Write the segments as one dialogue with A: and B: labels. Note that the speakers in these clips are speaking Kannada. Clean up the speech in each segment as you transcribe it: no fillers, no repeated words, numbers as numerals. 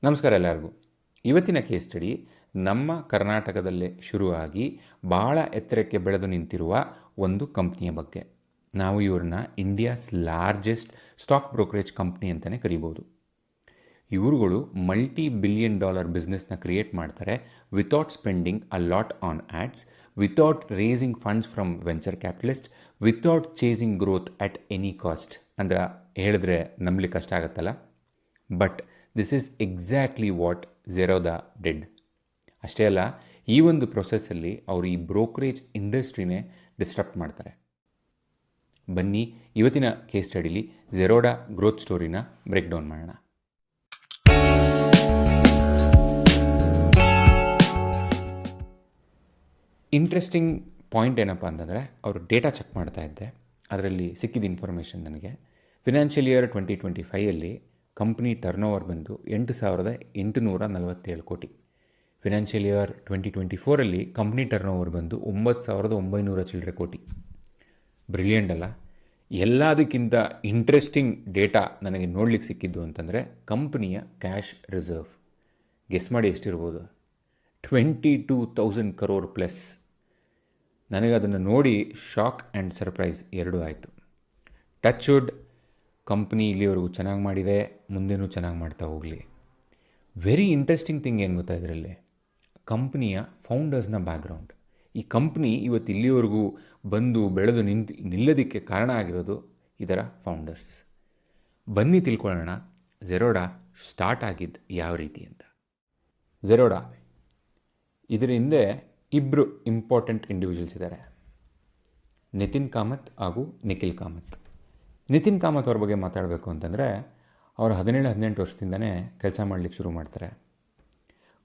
A: ನಮಸ್ಕಾರ ಎಲ್ಲರಿಗೂ. ಇವತ್ತಿನ ಕೇಸ್ ಸ್ಟಡಿ ನಮ್ಮ ಕರ್ನಾಟಕದಲ್ಲೇ ಶುರುವಾಗಿ ಭಾಳ ಎತ್ತರಕ್ಕೆ ಬೆಳೆದು ನಿಂತಿರುವ ಒಂದು ಕಂಪ್ನಿಯ ಬಗ್ಗೆ. ನಾವು ಇವ್ರನ್ನ India's largest stock brokerage company ಅಂತಲೇ ಕರಿಬೋದು. ಇವರುಗಳು $multi-billion ಬಿಸ್ನೆಸ್ನ ಕ್ರಿಯೇಟ್ ಮಾಡ್ತಾರೆ without spending a lot on ads, without raising funds from venture capitalist, without chasing growth at any cost. ಅಂದ್ರೆ ಹೇಳಿದ್ರೆ ನಂಬಲಿಕ್ಕೆ ಕಷ್ಟ ಆಗುತ್ತಲ್ಲ, but this is exactly what Zerodha did. ಅಷ್ಟೇ ಅಲ್ಲ, ಈ ಒಂದು ಪ್ರೊಸೆಸ್ಸಲ್ಲಿ ಅವರು ಈ ಬ್ರೋಕರೇಜ್ ಇಂಡಸ್ಟ್ರಿನೇ ಡಿಸ್ಟ್ರಪ್ಟ್ ಮಾಡ್ತಾರೆ. ಬನ್ನಿ ಇವತ್ತಿನ ಕೇಸ್ ಸ್ಟಡಿಲಿ ಝೆರೋಡಾ ಗ್ರೋತ್ ಸ್ಟೋರಿನ ಬ್ರೇಕ್ ಡೌನ್ ಮಾಡೋಣ. ಇಂಟ್ರೆಸ್ಟಿಂಗ್ ಪಾಯಿಂಟ್ ಏನಪ್ಪ ಅಂತಂದರೆ, ಅವರು ಡೇಟಾ ಚೆಕ್ ಮಾಡ್ತಾ ಇದ್ದೆ. ಅದರಲ್ಲಿ ಸಿಕ್ಕಿದ ಇನ್ಫಾರ್ಮೇಷನ್ ನನಗೆ financial year 2025 company turn over ಬಂದು 8,847 ಕೋಟಿ. Financial year 2024 company turn over ಬಂದು 9,900 ಚಿಲ್ಲರೆ ಕೋಟಿ. ಬ್ರಿಲಿಯಂಟ್ ಅಲ್ಲ? ಎಲ್ಲದಕ್ಕಿಂತ ಇಂಟ್ರೆಸ್ಟಿಂಗ್ ಡೇಟಾ ನನಗೆ ನೋಡ್ಲಿಕ್ಕೆ ಸಿಕ್ಕಿದ್ದು ಅಂತಂದರೆ ಕಂಪ್ನಿಯ ಕ್ಯಾಶ್ ರಿಸರ್ವ್. ಗೆಸ್ ಮಾಡಿ ಎಷ್ಟಿರ್ಬೋದು? 22,000 crore ಪ್ಲಸ್. ನನಗೆ ಅದನ್ನು ನೋಡಿ ಶಾಕ್ ಆ್ಯಂಡ್ ಸರ್ಪ್ರೈಸ್ ಎರಡೂ ಆಯಿತು. ಟಚ್ ವುಡ್, ಕಂಪ್ನಿ ಇಲ್ಲಿವರೆಗೂ ಚೆನ್ನಾಗಿ ಮಾಡಿದೆ, ಮುಂದೆನೂ ಚೆನ್ನಾಗಿ ಮಾಡ್ತಾ ಹೋಗಲಿ. ವೆರಿ ಇಂಟ್ರೆಸ್ಟಿಂಗ್ ಥಿಂಗ್ ಏನು ಗೊತ್ತಾ ಇದರಲ್ಲಿ? ಕಂಪ್ನಿಯ ಫೌಂಡರ್ಸ್ನ ಬ್ಯಾಕ್ಗ್ರೌಂಡ್. ಈ ಕಂಪ್ನಿ ಇವತ್ತು ಇಲ್ಲಿವರೆಗೂ ಬಂದು ಬೆಳೆದು ನಿಲ್ಲೋದಕ್ಕೆ ಕಾರಣ ಆಗಿರೋದು ಇದರ ಫೌಂಡರ್ಸ್. ಬನ್ನಿ ತಿಳ್ಕೊಳ್ಳೋಣ ಝೆರೋಡಾ ಸ್ಟಾರ್ಟ್ ಆಗಿದ್ದು ಯಾವ ರೀತಿ ಅಂತ. ಝೆರೋಡಾ ಇದರ ಹಿಂದೆ ಇಬ್ಬರು ಇಂಪಾರ್ಟೆಂಟ್ ಇಂಡಿವಿಜುವಲ್ಸ್ ಇದ್ದಾರೆ, ನಿತಿನ್ ಕಾಮತ್ ಹಾಗೂ ನಿಖಿಲ್ ಕಾಮತ್. ನಿತಿನ್ ಕಾಮತ್ ಅವ್ರ ಬಗ್ಗೆ ಮಾತಾಡಬೇಕು ಅಂತಂದರೆ, ಅವರು 17-18 ವರ್ಷದಿಂದನೇ ಕೆಲಸ ಮಾಡಲಿಕ್ಕೆ ಶುರು ಮಾಡ್ತಾರೆ.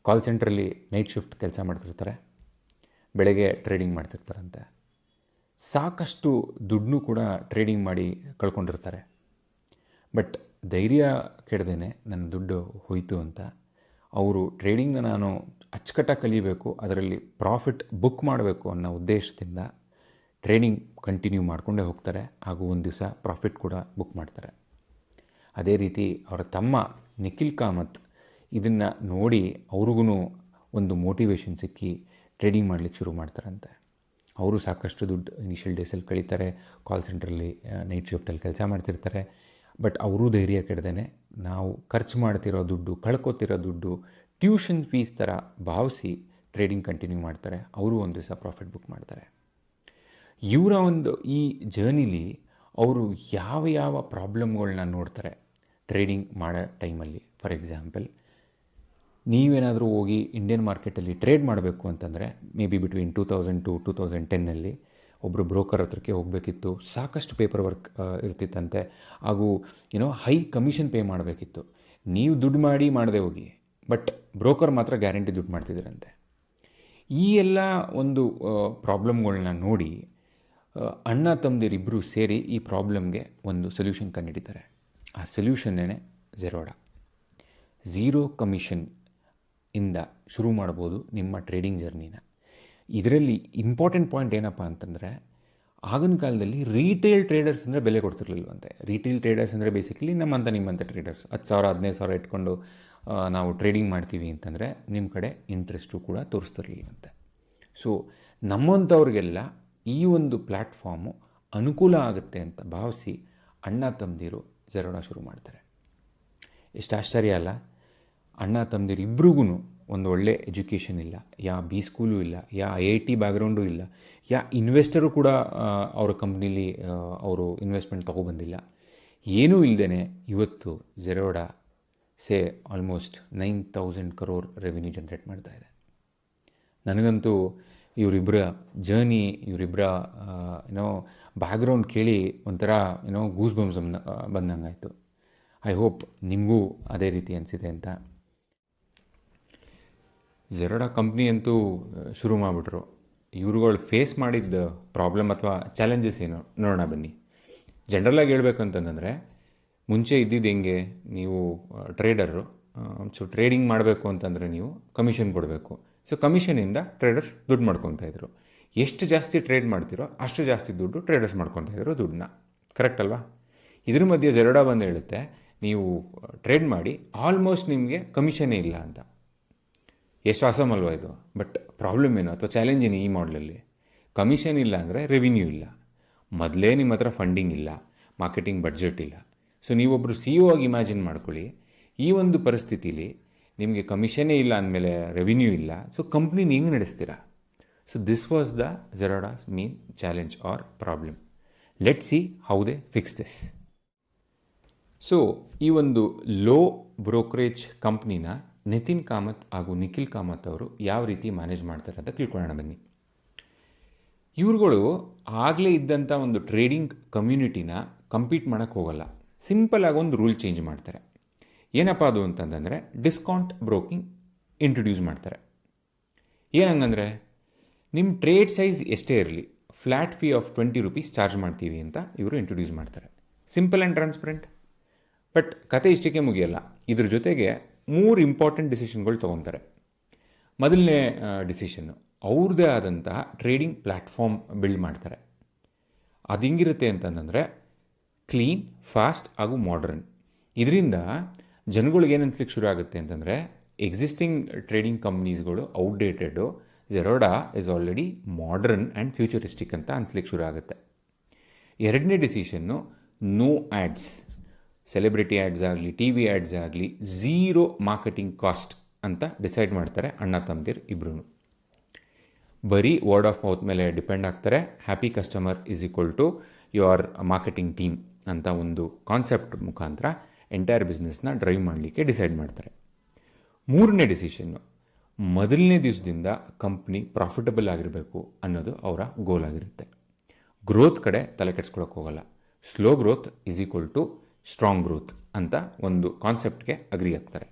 A: ಕಾಲ್ ಸೆಂಟ್ರಲ್ಲಿ ನೈಟ್ ಶಿಫ್ಟ್ ಕೆಲಸ ಮಾಡ್ತಿರ್ತಾರೆ, ಬೆಳಗ್ಗೆ ಟ್ರೇಡಿಂಗ್ ಮಾಡ್ತಿರ್ತಾರಂತೆ. ಸಾಕಷ್ಟು ದುಡ್ಡನ್ನೂ ಕೂಡ ಟ್ರೇಡಿಂಗ್ ಮಾಡಿ ಕಳ್ಕೊಂಡಿರ್ತಾರೆ. ಬಟ್ ಧೈರ್ಯ ಕೆಡದೇನೆ ನನ್ನ ದುಡ್ಡು ಹೋಯಿತು ಅಂತ ಅವರು ಟ್ರೇಡಿಂಗ್ನ ನಾನು ಅಚ್ಚುಕಟ್ಟಾಗಿ ಕಲಿಬೇಕು, ಅದರಲ್ಲಿ ಪ್ರಾಫಿಟ್ ಬುಕ್ ಮಾಡಬೇಕು ಅನ್ನೋ ಉದ್ದೇಶದಿಂದ ಟ್ರೇಡಿಂಗ್ ಕಂಟಿನ್ಯೂ ಮಾಡಿಕೊಂಡೇ ಹೋಗ್ತಾರೆ. ಹಾಗೂ ಒಂದು ದಿವಸ ಪ್ರಾಫಿಟ್ ಕೂಡ ಬುಕ್ ಮಾಡ್ತಾರೆ. ಅದೇ ರೀತಿ ಅವರ ತಮ್ಮ ನಿಖಿಲ್ ಕಾಮತ್ ಇದನ್ನು ನೋಡಿ ಅವ್ರಿಗೂ ಒಂದು ಮೋಟಿವೇಶನ್ ಸಿಕ್ಕಿ ಟ್ರೇಡಿಂಗ್ ಮಾಡಲಿಕ್ಕೆ ಶುರು ಮಾಡ್ತಾರಂತೆ. ಅವರು ಸಾಕಷ್ಟು ದುಡ್ಡು ಇನಿಷಿಯಲ್ ಡೇಸಲ್ಲಿ ಕಳೀತಾರೆ, ಕಾಲ್ ಸೆಂಟ್ರಲ್ಲಿ ನೈಟ್ ಶಿಫ್ಟಲ್ಲಿ ಕೆಲಸ ಮಾಡ್ತಿರ್ತಾರೆ. ಬಟ್ ಅವರೂ ಧೈರ್ಯ ಕೆಡದೇನೆ ನಾವು ಖರ್ಚು ಮಾಡ್ತಿರೋ ದುಡ್ಡು, ಕಳ್ಕೊತಿರೋ ದುಡ್ಡು ಟ್ಯೂಷನ್ ಫೀಸ್ ಥರ ಭಾವಿಸಿ ಟ್ರೇಡಿಂಗ್ ಕಂಟಿನ್ಯೂ ಮಾಡ್ತಾರೆ. ಅವರು ಒಂದು ದಿವಸ ಪ್ರಾಫಿಟ್ ಬುಕ್ ಮಾಡ್ತಾರೆ. ಇವರ ಒಂದು ಈ ಜರ್ನಿಲಿ ಅವರು ಯಾವ ಯಾವ ಪ್ರಾಬ್ಲಮ್ಗಳನ್ನ ನೋಡ್ತಾರೆ ಟ್ರೇಡಿಂಗ್ ಮಾಡೋ ಟೈಮಲ್ಲಿ. ಫಾರ್ ಎಕ್ಸಾಂಪಲ್, ನೀವೇನಾದರೂ ಹೋಗಿ ಇಂಡಿಯನ್ ಮಾರ್ಕೆಟಲ್ಲಿ ಟ್ರೇಡ್ ಮಾಡಬೇಕು ಅಂತಂದರೆ ಮೇ ಬಿ ಬಿಟ್ವೀನ್ 2000-2010 ಒಬ್ಬರು ಬ್ರೋಕರ್ ಹತ್ರಕ್ಕೆ ಹೋಗಬೇಕಿತ್ತು. ಸಾಕಷ್ಟು ಪೇಪರ್ ವರ್ಕ್ ಇರ್ತಿತ್ತಂತೆ, ಹಾಗೂ ಹೈ ಕಮಿಷನ್ ಪೇ ಮಾಡಬೇಕಿತ್ತು. ನೀವು ದುಡ್ಡು ಮಾಡದೆ ಹೋಗಿ, ಬಟ್ ಬ್ರೋಕರ್ ಮಾತ್ರ ಗ್ಯಾರಂಟಿ ದುಡ್ಡು ಮಾಡ್ತಿದ್ದೀರಂತೆ. ಈ ಎಲ್ಲ ಒಂದು ಪ್ರಾಬ್ಲಮ್ಗಳನ್ನ ನೋಡಿ ಅಣ್ಣ ತಮ್ಮದಿರಿಬ್ಬರು ಸೇರಿ ಈ ಪ್ರಾಬ್ಲಮ್ಗೆ ಒಂದು ಸೊಲ್ಯೂಷನ್ ಕಂಡುಹಿಡಿತಾರೆ. ಆ ಸೊಲ್ಯೂಷನ್ನೇ ಝೆರೋಡಾ. ಝೀರೋ ಕಮಿಷನ್ ಇಂದ ಶುರು ಮಾಡ್ಬೋದು ನಿಮ್ಮ ಟ್ರೇಡಿಂಗ್ ಜರ್ನಿನ. ಇದರಲ್ಲಿ ಇಂಪಾರ್ಟೆಂಟ್ ಪಾಯಿಂಟ್ ಏನಪ್ಪ ಅಂತಂದರೆ, ಆಗಿನ ಕಾಲದಲ್ಲಿ ರೀಟೇಲ್ ಟ್ರೇಡರ್ಸ್ ಅಂದರೆ ಬೆಲೆ ಕೊಡ್ತಿರ್ಲಿಲ್ವಂತೆ. ರೀಟೇಲ್ ಟ್ರೇಡರ್ಸ್ ಅಂದರೆ ಬೇಸಿಕಲಿ ನಿಮ್ಮಂಥ ಟ್ರೇಡರ್ಸ್ 10,000-15,000 ಇಟ್ಕೊಂಡು ನಾವು ಟ್ರೇಡಿಂಗ್ ಮಾಡ್ತೀವಿ ಅಂತಂದರೆ ನಿಮ್ಮ ಕಡೆ ಇಂಟ್ರೆಸ್ಟು ಕೂಡ ತೋರಿಸ್ತಿರ್ಲಿಲ್ಲಂತೆ. ಸೊ ನಮ್ಮಂಥವ್ರಿಗೆಲ್ಲ ಈ ಒಂದು ಪ್ಲ್ಯಾಟ್ಫಾರ್ಮು ಅನುಕೂಲ ಆಗುತ್ತೆ ಅಂತ ಭಾವಿಸಿ ಅಣ್ಣ ತಮ್ಮದಿರು ಝೆರೋಡಾ ಶುರು ಮಾಡ್ತಾರೆ. ಎಷ್ಟು ಆಶ್ಚರ್ಯ ಅಲ್ಲ? ಅಣ್ಣ ತಮ್ಮದಿರು ಇಬ್ರಿಗೂ ಒಂದು ಒಳ್ಳೆ ಎಜುಕೇಷನ್ ಇಲ್ಲ, ಯಾ ಬಿ ಸ್ಕೂಲು ಇಲ್ಲ, ಯಾ IIT ಬ್ಯಾಕ್ಗ್ರೌಂಡು ಇಲ್ಲ, ಯಾ ಇನ್ವೆಸ್ಟರು ಕೂಡ ಅವರ ಕಂಪ್ನೀಲಿ ಅವರು ಇನ್ವೆಸ್ಟ್ಮೆಂಟ್ ತೊಗೊಬಂದಿಲ್ಲ. ಏನೂ ಇಲ್ಲದೇ ಇವತ್ತು ಝೆರೋಡಾ ಆಲ್ಮೋಸ್ಟ್ 9,000 crore ರೆವಿನ್ಯೂ ಜನ್ರೇಟ್ ಮಾಡ್ತಾ ಇದೆ. ನನಗಂತೂ ಇವರಿಬ್ಬರ ಜರ್ನಿ, ಇವರಿಬ್ಬರ ಬ್ಯಾಕ್ಗ್ರೌಂಡ್ ಕೇಳಿ ಒಂಥರ ಗೂಸ್ ಬಂಪ್ಸ್ ಬಂದಂಗಾಯಿತು. ಐ ಹೋಪ್ ನಿಮಗೂ ಅದೇ ರೀತಿ ಅನಿಸಿದೆ ಅಂತ. ಝೆರೋಡಾ ಕಂಪ್ನಿ ಅಂತೂ ಶುರು ಮಾಡಿಬಿಟ್ರು. ಇವ್ರುಗಳು ಫೇಸ್ ಮಾಡಿದ್ದ ಪ್ರಾಬ್ಲಮ್ ಅಥವಾ ಚಾಲೆಂಜಸ್ ಏನು ನೋಡೋಣ ಬನ್ನಿ. ಜನರಲಾಗಿ ಹೇಳ್ಬೇಕಂತಂದರೆ, ಮುಂಚೆ ಇದ್ದಿದ್ದು ಹೆಂಗೆ, ನೀವು ಟ್ರೇಡರು, ಸೊ ಟ್ರೇಡಿಂಗ್ ಮಾಡಬೇಕು ಅಂತಂದರೆ ನೀವು ಕಮಿಷನ್ ಕೊಡಬೇಕು. ಸೊ ಕಮಿಷನಿಂದ ಟ್ರೇಡರ್ಸ್ ದುಡ್ಡು ಮಾಡ್ಕೊತಾಯಿದ್ರು. ಎಷ್ಟು ಜಾಸ್ತಿ ಟ್ರೇಡ್ ಮಾಡ್ತಿರೋ ಅಷ್ಟು ಜಾಸ್ತಿ ದುಡ್ಡು ಟ್ರೇಡರ್ಸ್ ಮಾಡ್ಕೊತಾಯಿದ್ರು ದುಡ್ಡನ್ನ. ಕರೆಕ್ಟ್ ಅಲ್ವಾ? ಇದ್ರ ಮಧ್ಯೆ ಝೆರೋಡಾ ಬಂದು ಹೇಳುತ್ತೆ, ನೀವು ಟ್ರೇಡ್ ಮಾಡಿ ಆಲ್ಮೋಸ್ಟ್ ನಿಮಗೆ ಕಮಿಷನ್ನೇ ಇಲ್ಲ ಅಂತ. ಎಷ್ಟು ಆಸಮ್ ಅಲ್ವಾ ಇದು. ಬಟ್ ಪ್ರಾಬ್ಲಮ್ ಏನು ಅಥವಾ ಚಾಲೆಂಜ್ ಏನು ಈ ಮಾಡಲಲ್ಲಿ? ಕಮಿಷನ್ ಇಲ್ಲ ಅಂದರೆ ರೆವಿನ್ಯೂ ಇಲ್ಲ, ಮೊದಲೇ ನಿಮ್ಮ ಹತ್ರ ಫಂಡಿಂಗ್ ಇಲ್ಲ, ಮಾರ್ಕೆಟಿಂಗ್ ಬಡ್ಜೆಟ್ ಇಲ್ಲ. ಸೊ ನೀವೊಬ್ಬರು CEO ಆಗಿ ಇಮ್ಯಾಜಿನ್ ಮಾಡ್ಕೊಳ್ಳಿ, ಈ ಒಂದು ಪರಿಸ್ಥಿತಿಲಿ ನಿಮಗೆ ಕಮಿಷನ್ನೇ ಇಲ್ಲ ಅಂದಮೇಲೆ ರೆವಿನ್ಯೂ ಇಲ್ಲ, ಸೊ ಕಂಪ್ನಿನ ಹೆಂಗೆ ನಡೆಸ್ತೀರಾ? ಸೊ ದಿಸ್ ವಾಸ್ ದ ಜೆರೋಡಾಸ್ main challenge or problem. Let see how they fix this. So ಈ ಒಂದು ಲೋ ಬ್ರೋಕರೇಜ್ ಕಂಪ್ನಿನ ನಿತಿನ್ ಕಾಮತ್ ಹಾಗೂ ನಿಖಿಲ್ ಕಾಮತ್ ಅವರು ಯಾವ ರೀತಿ ಮ್ಯಾನೇಜ್ ಮಾಡ್ತಾರೆ ಅಂತ ತಿಳ್ಕೊಳ್ಳೋಣ ಬನ್ನಿ. ಇವ್ರುಗಳು ಆಗಲೇ ಇದ್ದಂಥ ಒಂದು ಟ್ರೇಡಿಂಗ್ ಕಮ್ಯುನಿಟಿನ ಕಂಪೀಟ್ ಮಾಡೋಕ್ಕೆ ಹೋಗಲ್ಲ. ಸಿಂಪಲ್ಲಾಗಿ ಒಂದು ರೂಲ್ ಚೇಂಜ್ ಮಾಡ್ತಾರೆ. ಏನಪ್ಪ ಅದು ಅಂತಂದರೆ ಡಿಸ್ಕೌಂಟ್ ಬ್ರೋಕಿಂಗ್ ಇಂಟ್ರೊಡ್ಯೂಸ್ ಮಾಡ್ತಾರೆ. ಏನಂಗಂದರೆ ನಿಮ್ಮ ಟ್ರೇಡ್ ಸೈಜ್ ಎಷ್ಟೇ ಇರಲಿ, flat fee of 20 rupees charge ಮಾಡ್ತೀವಿ ಅಂತ ಇವರು ಇಂಟ್ರೊಡ್ಯೂಸ್ ಮಾಡ್ತಾರೆ. Simple and transparent. ಬಟ್ ಕತೆ ಇಷ್ಟಕ್ಕೆ ಮುಗಿಯಲ್ಲ. ಇದ್ರ ಜೊತೆಗೆ 3 ಇಂಪಾರ್ಟೆಂಟ್ ಡಿಸಿಷನ್ಗಳು ತೊಗೊತಾರೆ. ಮೊದಲನೇ ಡಿಸಿಷನ್ನು, ಅವ್ರದ್ದೇ ಆದಂತಹ ಟ್ರೇಡಿಂಗ್ ಪ್ಲ್ಯಾಟ್ಫಾರ್ಮ್ ಬಿಲ್ಡ್ ಮಾಡ್ತಾರೆ. ಅದು ಹೆಂಗಿರುತ್ತೆ ಅಂತಂದರೆ ಕ್ಲೀನ್, ಫಾಸ್ಟ್ ಹಾಗೂ ಮಾಡರ್ನ್. ಇದರಿಂದ ಜನಗಳಿಗೆ ಏನು ಅನ್ಸ್ಲಿಕ್ಕೆ ಶುರು ಆಗುತ್ತೆ ಅಂತಂದರೆ ಎಕ್ಸಿಸ್ಟಿಂಗ್ ಟ್ರೇಡಿಂಗ್ ಕಂಪ್ನೀಸ್ಗಳು outdated, Zerodha is already modern and futuristic ಅಂತ ಅನ್ಸ್ಲಿಕ್ಕೆ ಶುರು ಆಗುತ್ತೆ. ಎರಡನೇ decision, no ads. Celebrity ads ಆಗಲಿ, TV ಆ್ಯಡ್ಸ್ ಆಗಲಿ, ಝೀರೋ ಮಾರ್ಕೆಟಿಂಗ್ ಕಾಸ್ಟ್ ಅಂತ ಡಿಸೈಡ್ ಮಾಡ್ತಾರೆ ಅಣ್ಣ ತಮ್ಮದಿರು ಇಬ್ಬರೂ. ಬರೀ ವರ್ಡ್ ಆಫ್ ಮೌತ್ ಮೇಲೆ ಡಿಪೆಂಡ್ ಆಗ್ತಾರೆ. Happy customer is equal to your marketing team ಅಂತ ಒಂದು ಕಾನ್ಸೆಪ್ಟ್ ಮುಖಾಂತರ ಎಂಟೈರ್ ಬಿಸ್ನೆಸ್ನ ಡ್ರೈವ್ ಮಾಡಲಿಕ್ಕೆ ಡಿಸೈಡ್ ಮಾಡ್ತಾರೆ. ಮೂರನೇ ಡಿಸಿಷನ್ನು, ಮೊದಲನೇ ದಿವಸದಿಂದ ಕಂಪ್ನಿ ಪ್ರಾಫಿಟಬಲ್ ಆಗಿರಬೇಕು ಅನ್ನೋದು ಅವರ ಗೋಲ್ ಆಗಿರುತ್ತೆ. ಗ್ರೋತ್ ಕಡೆ ತಲೆ ಕೆಡಿಸ್ಕೊಳ್ಳೋಕೆ ಹೋಗಲ್ಲ. Slow growth is equal to strong growth ಅಂತ ಒಂದು ಕಾನ್ಸೆಪ್ಟ್ಗೆ ಅಗ್ರಿ ಆಗ್ತಾರೆ.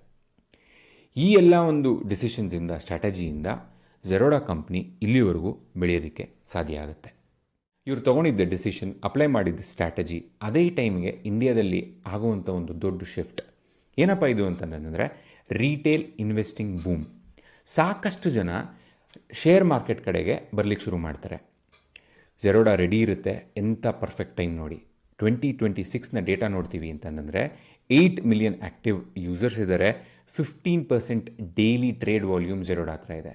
A: ಈ ಎಲ್ಲ ಒಂದು ಡಿಸಿಷನ್ಸಿಂದ, ಸ್ಟ್ರಾಟಜಿಯಿಂದ ಜೆರೋಡಾ ಕಂಪ್ನಿ ಇಲ್ಲಿವರೆಗೂ ಬೆಳೆಯೋದಕ್ಕೆ ಸಾಧ್ಯ ಆಗುತ್ತೆ. ಇವರು ತೊಗೊಂಡಿದ್ದ ಡಿಸಿಷನ್, ಅಪ್ಲೈ ಮಾಡಿದ್ದ ಸ್ಟ್ರಾಟಜಿ, ಅದೇ ಟೈಮ್ಗೆ ಇಂಡಿಯಾದಲ್ಲಿ ಆಗುವಂಥ ಒಂದು ದೊಡ್ಡ ಶಿಫ್ಟ್ ಏನಪ್ಪ ಇದು ಅಂತಂದರೆ ರೀಟೇಲ್ ಇನ್ವೆಸ್ಟಿಂಗ್ ಬೂಮ್. ಸಾಕಷ್ಟು ಜನ ಶೇರ್ ಮಾರ್ಕೆಟ್ ಕಡೆಗೆ ಬರಲಿಕ್ಕೆ ಶುರು ಮಾಡ್ತಾರೆ. ಜೆರೋಡಾ ರೆಡಿ ಇರುತ್ತೆ. ಎಂಥ ಪರ್ಫೆಕ್ಟ್ ಟೈಮ್ ನೋಡಿ. 2026ನ ಡೇಟಾ ನೋಡ್ತೀವಿ ಅಂತಂದರೆ 8 ಮಿಲಿಯನ್ ಆ್ಯಕ್ಟಿವ್ ಯೂಸರ್ಸ್ ಇದ್ದಾರೆ. 15% ಡೈಲಿ ಟ್ರೇಡ್ ವಾಲ್ಯೂಮ್ ಜೆರೋಡಾ ಹತ್ರ ಇದೆ.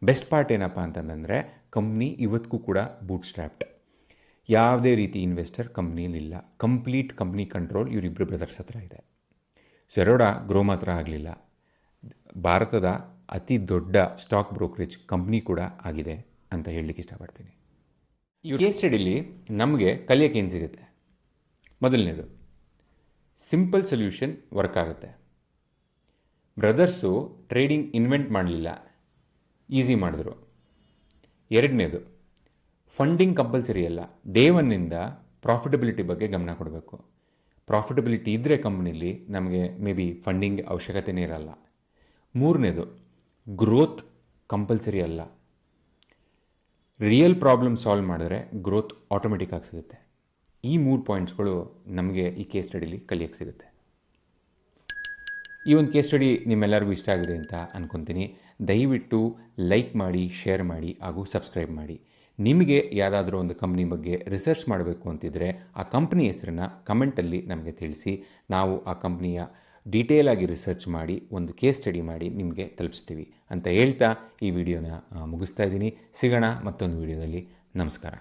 A: ಬೆಸ್ಟ್ ಪಾರ್ಟ್ ಏನಪ್ಪ ಅಂತಂದರೆ ಕಂಪ್ನಿ ಇವತ್ತಿಗೂ ಕೂಡ ಬೂಟ್ ಸ್ಟ್ರ್ಯಾಪ್ಡ್. ಯಾವುದೇ ರೀತಿ ಇನ್ವೆಸ್ಟರ್ ಕಂಪ್ನಿಯಲ್ಲಿಲ್ಲ. ಕಂಪ್ಲೀಟ್ ಕಂಪ್ನಿ ಕಂಟ್ರೋಲ್ ಇವರಿಬ್ಬರು ಬ್ರದರ್ಸ್ ಹತ್ರ ಇದೆ. ಜೆರೋಡಾ ಗ್ರೋ ಮಾತ್ರ ಆಗಲಿಲ್ಲ, ಭಾರತದ ಅತಿ ದೊಡ್ಡ ಸ್ಟಾಕ್ ಬ್ರೋಕರೇಜ್ ಕಂಪ್ನಿ ಕೂಡ ಆಗಿದೆ ಅಂತ ಹೇಳಲಿಕ್ಕೆ ಇಷ್ಟಪಡ್ತೀನಿ. ಈ ಕೇಸ್ ಸ್ಟಡಿಲಿ ನಮಗೆ ಕಲಿಯೋಕೆ ಏನು ಸಿಗುತ್ತೆ? ಮೊದಲನೇದು, ಸಿಂಪಲ್ ಸೊಲ್ಯೂಷನ್ ವರ್ಕ್ ಆಗುತ್ತೆ. ಬ್ರದರ್ಸು ಟ್ರೇಡಿಂಗ್ ಇನ್ವೆಂಟ್ ಮಾಡಲಿಲ್ಲ, ಈಸಿ ಮಾಡಿದ್ರು. ಎರಡನೇದು, ಫಂಡಿಂಗ್ ಕಂಪಲ್ಸರಿ ಅಲ್ಲ. ಡೇ ಒನ್ನಿಂದ ಪ್ರಾಫಿಟಬಿಲಿಟಿ ಬಗ್ಗೆ ಗಮನ ಕೊಡಬೇಕು. ಪ್ರಾಫಿಟಬಿಲಿಟಿ ಇದ್ದರೆ ಕಂಪ್ನಿಲಿ ನಮಗೆ ಮೇ ಬಿ ಫಂಡಿಂಗ್ ಅವಶ್ಯಕತೆಯೇ ಇರಲ್ಲ. ಮೂರನೇದು, ಗ್ರೋತ್ ಕಂಪಲ್ಸರಿ ಅಲ್ಲ. ರಿಯಲ್ ಪ್ರಾಬ್ಲಮ್ ಸಾಲ್ವ್ ಮಾಡಿದ್ರೆ ಗ್ರೋತ್ ಆಟೋಮೆಟಿಕ್ ಆಗಿ ಸಿಗುತ್ತೆ. ಈ 3 ಪಾಯಿಂಟ್ಸ್ಗಳು ನಮಗೆ ಈ ಕೇಸ್ ಸ್ಟಡಿಲಿ ಕಲಿಯೋಕ್ಕೆ ಸಿಗುತ್ತೆ. ಈ ಒಂದು ಕೇಸ್ ಸ್ಟಡಿ ನಿಮ್ಮೆಲ್ಲರಿಗೂ ಇಷ್ಟ ಆಗಿದೆ ಅಂತ ಅಂದ್ಕೊತೀನಿ. ದಯವಿಟ್ಟು ಲೈಕ್ ಮಾಡಿ, ಶೇರ್ ಮಾಡಿ ಹಾಗೂ ಸಬ್ಸ್ಕ್ರೈಬ್ ಮಾಡಿ. ನಿಮಗೆ ಯಾವುದಾದ್ರೂ ಒಂದು ಕಂಪ್ನಿ ಬಗ್ಗೆ ರಿಸರ್ಚ್ ಮಾಡಬೇಕು ಅಂತಿದ್ದರೆ ಆ ಕಂಪ್ನಿ ಹೆಸರನ್ನು ಕಮೆಂಟಲ್ಲಿ ನಮಗೆ ತಿಳಿಸಿ. ನಾವು ಆ ಕಂಪ್ನಿಯ ಡೀಟೇಲಾಗಿ ರಿಸರ್ಚ್ ಮಾಡಿ ಒಂದು ಕೇಸ್ ಸ್ಟಡಿ ಮಾಡಿ ನಿಮಗೆ ತಲುಪಿಸ್ತೀವಿ ಅಂತ ಹೇಳ್ತಾ ಈ ವಿಡಿಯೋನ ಮುಗಿಸ್ತಾ ಇದ್ದೀನಿ. ಸಿಗೋಣ ಮತ್ತೊಂದು ವಿಡಿಯೋದಲ್ಲಿ. ನಮಸ್ಕಾರ.